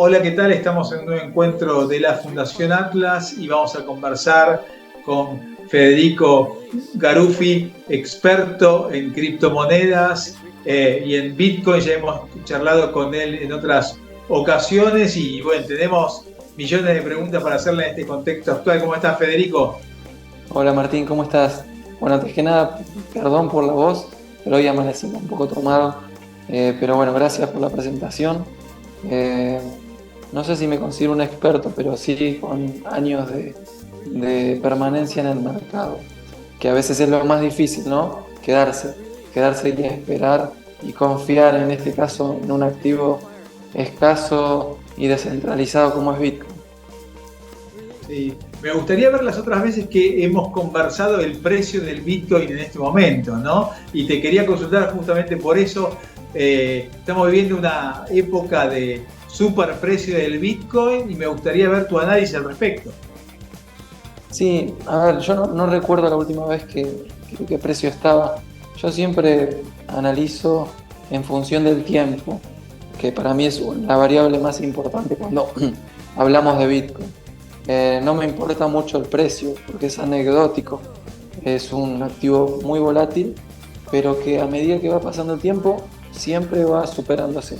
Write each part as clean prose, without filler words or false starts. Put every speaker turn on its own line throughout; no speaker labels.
Hola, ¿qué tal? Estamos en un nuevo encuentro de la Fundación Atlas y vamos a conversar con Federico Garuffi, experto en criptomonedas y en Bitcoin. Ya hemos charlado con él en otras ocasiones y bueno, tenemos millones de preguntas para hacerle en este contexto actual. ¿Cómo estás, Federico?
Hola Martín, ¿cómo estás? Bueno, antes que nada, perdón por la voz, pero hoy amanecí un poco tomado. Pero bueno, gracias por la presentación. Eh, no sé si me considero un experto, pero sí con años de permanencia en el mercado, que a veces es lo más difícil, ¿no? Quedarse y esperar y confiar, en este caso, en un activo escaso y descentralizado como es Bitcoin.
Sí, me gustaría ver las otras veces que hemos conversado el precio del Bitcoin en este momento, ¿no? Y te quería consultar justamente por eso. Estamos viviendo una época de superprecio del Bitcoin y me gustaría ver tu análisis al respecto.
Sí, a ver, yo no recuerdo la última vez qué precio estaba. Yo siempre analizo en función del tiempo, que para mí es la variable más importante cuando hablamos de Bitcoin. No me importa mucho el precio, porque es anecdótico. Es un activo muy volátil, pero que a medida que va pasando el tiempo, siempre va superándose,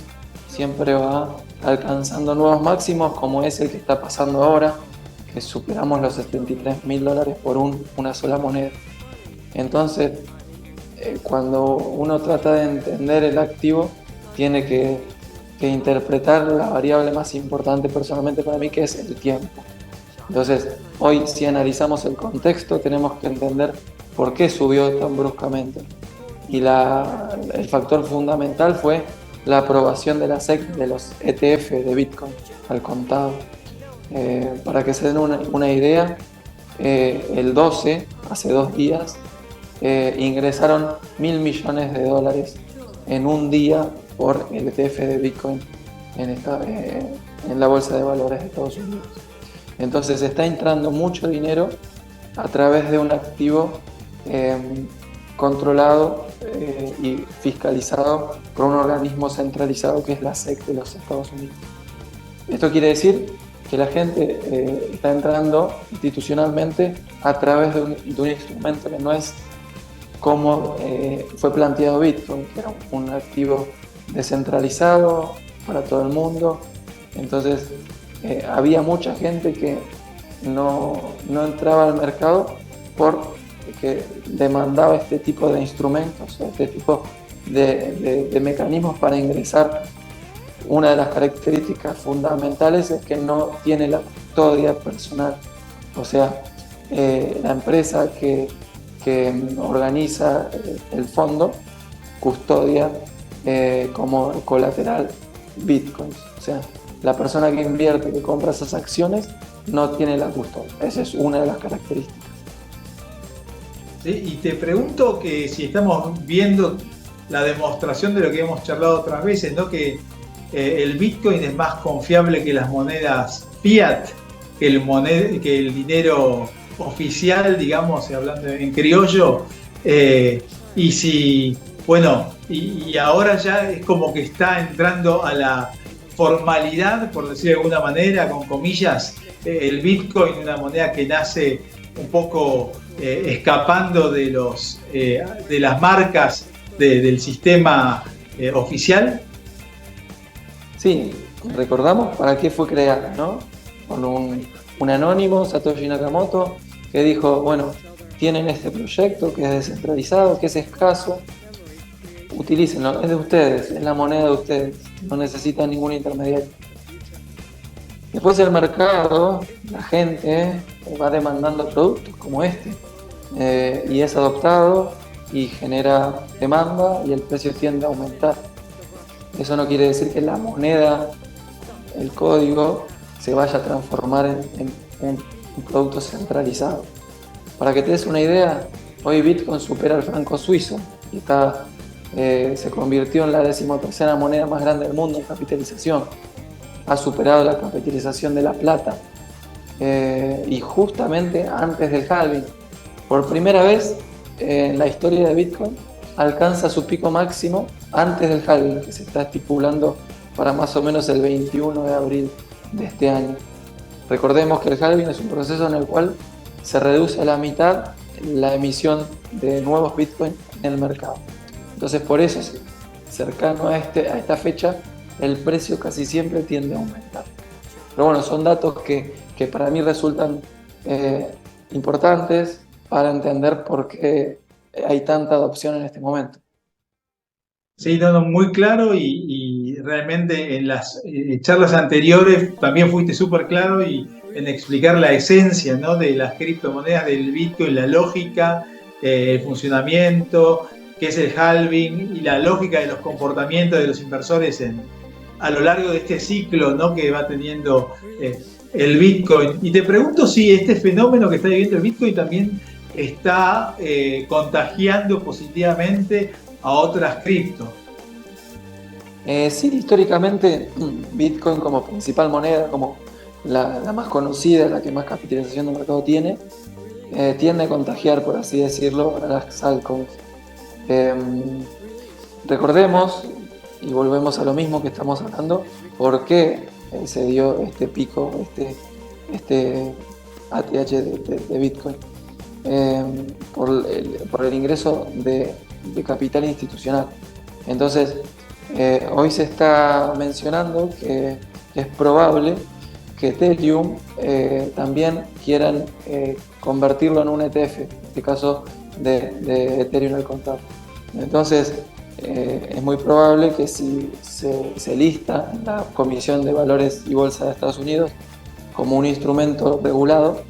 siempre va alcanzando nuevos máximos, como es el que está pasando ahora, que superamos los $73.000 por una sola moneda. Entonces, cuando uno trata de entender el activo, tiene que interpretar la variable más importante personalmente para mí, que es el tiempo. Entonces, hoy si analizamos el contexto, tenemos que entender por qué subió tan bruscamente. Y el factor fundamental fue la aprobación de la SEC de los ETF de Bitcoin al contado. Para que se den una idea, el 12, hace 2 días, ingresaron $1.000 millones en un día por el ETF de Bitcoin en la bolsa de valores de Estados Unidos. Entonces está entrando mucho dinero a través de un activo eh, controlado y fiscalizado por un organismo centralizado que es la SEC de los Estados Unidos. Esto quiere decir que la gente está entrando institucionalmente a través de un instrumento que no es como fue planteado Bitcoin, que era un activo descentralizado para todo el mundo. Entonces, había mucha gente que no entraba al mercado porque demandaba este tipo de instrumentos, este tipo de mecanismos para ingresar. Una de las características fundamentales es que no tiene la custodia personal, o sea, la empresa que organiza el fondo custodia como colateral bitcoins, o sea, la persona que invierte, que compra esas acciones, no tiene la custodia. Esa es una de las características.
¿Sí? Y te pregunto que si estamos viendo la demostración de lo que hemos charlado otras veces, ¿no? Que el Bitcoin es más confiable que las monedas fiat, que el dinero oficial, digamos, hablando en criollo. Y si, bueno, y ahora ya es como que está entrando a la formalidad, por decir de alguna manera, con comillas, el Bitcoin, una moneda que nace un poco escapando de las marcas del sistema oficial.
Sí, recordamos para qué fue creada, ¿no? Con un anónimo, Satoshi Nakamoto, que dijo, bueno, tienen este proyecto que es descentralizado, que es escaso, utilícenlo, es de ustedes, es la moneda de ustedes, no necesitan ningún intermediario. Después el mercado, la gente va demandando productos como este, y es adoptado y genera demanda y el precio tiende a aumentar. Eso no quiere decir que la moneda, el código, se vaya a transformar en un producto centralizado. Para que te des una idea, hoy Bitcoin supera el franco suizo y se convirtió en la 13ª moneda más grande del mundo en capitalización. Ha superado la capitalización de la plata, y justamente antes del halving. Por primera vez en la historia de Bitcoin alcanza su pico máximo antes del halving que se está estipulando para más o menos el 21 de abril de este año. Recordemos que el halving es un proceso en el cual se reduce a la mitad la emisión de nuevos Bitcoin en el mercado. Entonces, por eso, cercano a esta fecha, el precio casi siempre tiende a aumentar. Pero bueno, son datos que para mí resultan importantes para entender por qué hay tanta adopción en este momento.
Sí, no, muy claro y realmente en las charlas anteriores también fuiste súper claro y en explicar la esencia, ¿no?, de las criptomonedas, del Bitcoin, la lógica, el funcionamiento, qué es el halving y la lógica de los comportamientos de los inversores a lo largo de este ciclo, ¿no?, que va teniendo el Bitcoin. Y te pregunto si este fenómeno que está viviendo el Bitcoin también está contagiando positivamente a otras cripto.
Sí, históricamente Bitcoin como principal moneda, como la más conocida, la que más capitalización de mercado tiene, tiende a contagiar, por así decirlo, a las altcoins. Recordemos, y volvemos a lo mismo que estamos hablando, por qué se dio este pico, este ATH de Bitcoin. Por el ingreso de capital institucional. Entonces, hoy se está mencionando que es probable que Ethereum también quieran convertirlo en un ETF, en este caso de Ethereum al contado. Entonces, es muy probable que si se lista en la Comisión de Valores y Bolsa de Estados Unidos como un instrumento regulado,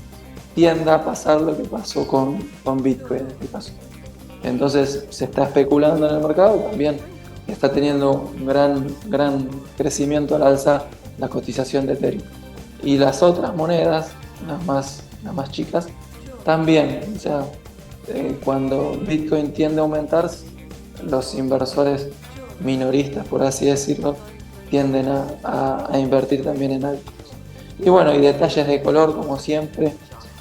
tienda a pasar lo que pasó con Bitcoin en este caso. Entonces se está especulando en el mercado y también está teniendo un gran crecimiento al alza la cotización de Ethereum. Y las otras monedas, las más chicas, también. O sea, cuando Bitcoin tiende a aumentar, los inversores minoristas, por así decirlo, tienden a invertir también en altcoins. Y bueno, y detalles de color, como siempre.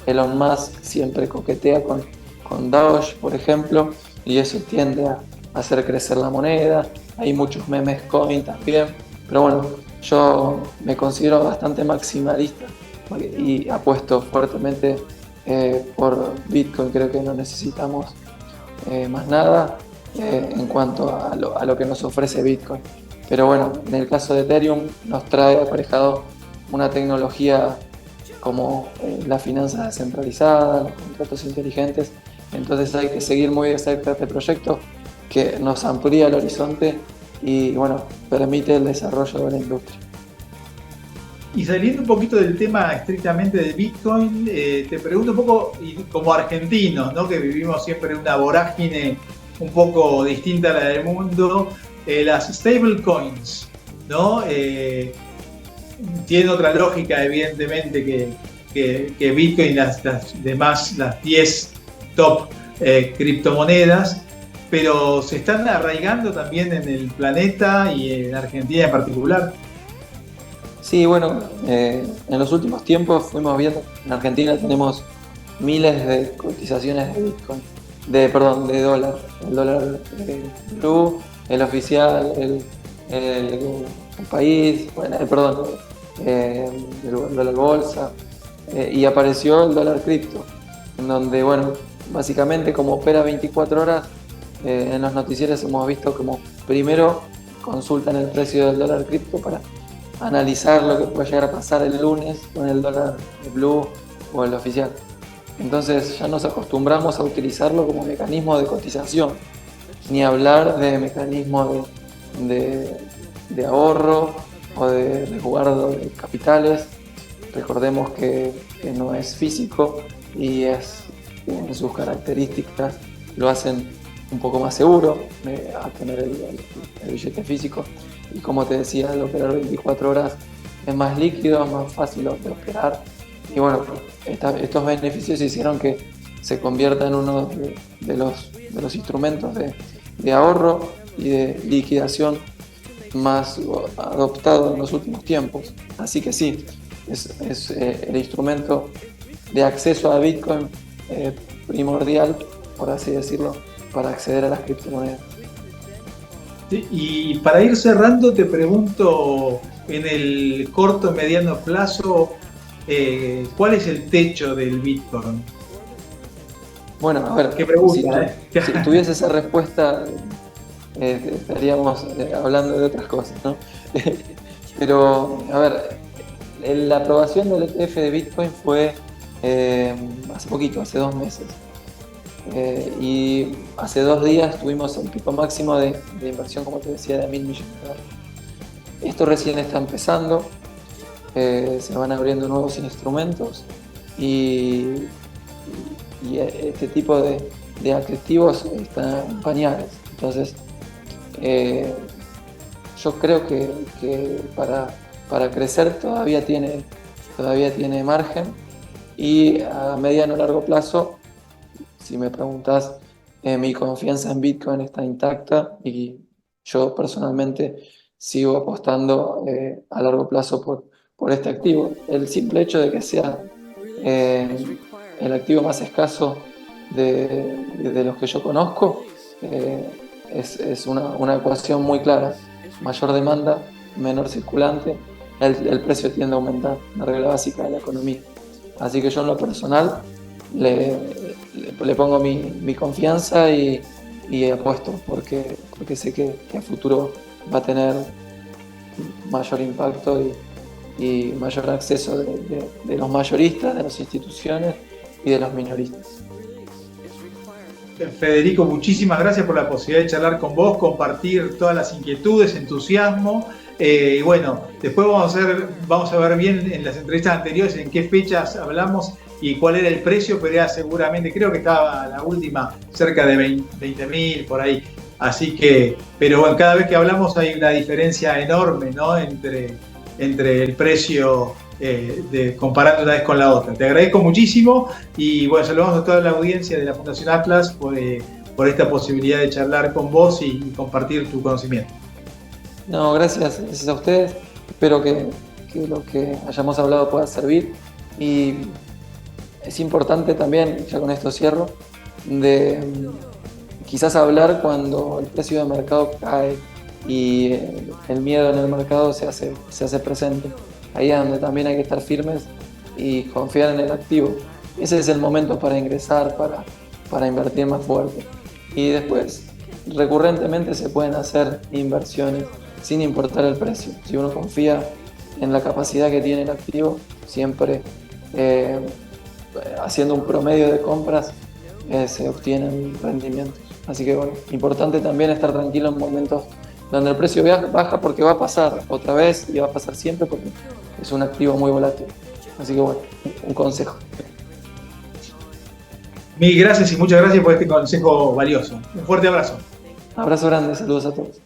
Elon Musk siempre coquetea con Doge, por ejemplo, y eso tiende a hacer crecer la moneda. Hay muchos memes coin también, pero bueno, yo me considero bastante maximalista y apuesto fuertemente por Bitcoin. Creo que no necesitamos más nada en cuanto a lo que nos ofrece Bitcoin. Pero bueno, en el caso de Ethereum nos trae aparejado una tecnología como la finanza descentralizada, los contratos inteligentes. Entonces hay que seguir muy de cerca este proyecto que nos amplía el horizonte y bueno, permite el desarrollo de la industria.
Y saliendo un poquito del tema estrictamente de Bitcoin, te pregunto un poco, y como argentinos, ¿no?, que vivimos siempre en una vorágine un poco distinta a la del mundo, las stablecoins, ¿no? Tiene otra lógica, evidentemente, que Bitcoin y las demás, las 10 top criptomonedas, pero se están arraigando también en el planeta y en Argentina en particular.
Sí, bueno, en los últimos tiempos fuimos viendo, en Argentina tenemos miles de cotizaciones de Bitcoin, de dólar, el dólar blue, el oficial, el país, bueno, el dólar bolsa, y apareció el dólar cripto, en donde, bueno, básicamente como opera 24 horas, en los noticieros hemos visto como primero consultan el precio del dólar cripto para analizar lo que puede llegar a pasar el lunes con el dólar blue o el oficial. Entonces ya nos acostumbramos a utilizarlo como mecanismo de cotización, ni hablar de mecanismo de ahorro o de resguardo de capitales. Recordemos que no es físico y en sus características lo hacen un poco más seguro a tener el billete físico. Y como te decía, al operar 24 horas es más líquido, es más fácil de operar. Y bueno, estos beneficios hicieron que se convierta en uno de los instrumentos de ahorro y de liquidación más adoptado en los últimos tiempos. Así que sí, es el instrumento de acceso a Bitcoin primordial, por así decirlo, para acceder a las criptomonedas.
Sí, y para ir cerrando, te pregunto, en el corto mediano plazo, ¿cuál es el techo del Bitcoin?
Bueno, a ver,
Qué pregunta, ¿eh?
si tuviese esa respuesta, estaríamos hablando de otras cosas, ¿no? Pero, a ver, la aprobación del ETF de Bitcoin fue hace poquito, hace 2 meses. Y hace 2 días tuvimos el pico máximo de inversión, como te decía, de 1.000 millones de dólares. Esto recién está empezando, se van abriendo nuevos instrumentos y, este tipo de activos están en pañales. Entonces, yo creo que para crecer todavía tiene margen, y a mediano o largo plazo, si me preguntas, mi confianza en Bitcoin está intacta y yo personalmente sigo apostando a largo plazo por este activo. El simple hecho de que sea el activo más escaso de los que yo conozco, es una ecuación muy clara. Mayor demanda, menor circulante, el precio tiende a aumentar, una regla básica de la economía. Así que yo en lo personal le pongo mi confianza y apuesto, porque sé que a futuro va a tener mayor impacto y mayor acceso de los mayoristas, de las instituciones y de los minoristas.
Federico, muchísimas gracias por la posibilidad de charlar con vos, compartir todas las inquietudes, entusiasmo. Y bueno, después vamos a ver bien en las entrevistas anteriores en qué fechas hablamos y cuál era el precio, pero era seguramente, creo que estaba la última cerca de 20.000 por ahí. Así que, pero bueno, cada vez que hablamos hay una diferencia enorme, ¿no? Entre el precio, comparando una vez con la otra. Te agradezco muchísimo y bueno, saludamos a toda la audiencia de la Fundación Atlas por esta posibilidad de charlar con vos y compartir tu conocimiento.
No, gracias a ustedes. Espero que lo que hayamos hablado pueda servir. Y es importante también, ya con esto cierro, de quizás hablar cuando el precio de mercado cae y el miedo en el mercado se hace presente. Ahí es donde también hay que estar firmes y confiar en el activo. Ese es el momento para ingresar, para invertir más fuerte. Y después, recurrentemente se pueden hacer inversiones sin importar el precio. Si uno confía en la capacidad que tiene el activo, siempre haciendo un promedio de compras se obtienen rendimientos. Así que bueno, importante también estar tranquilo en momentos donde el precio baja, porque va a pasar otra vez y va a pasar siempre, porque es un activo muy volátil. Así que bueno, un consejo.
Mil gracias y muchas gracias por este consejo valioso. Un fuerte abrazo.
Abrazo grande, saludos a todos.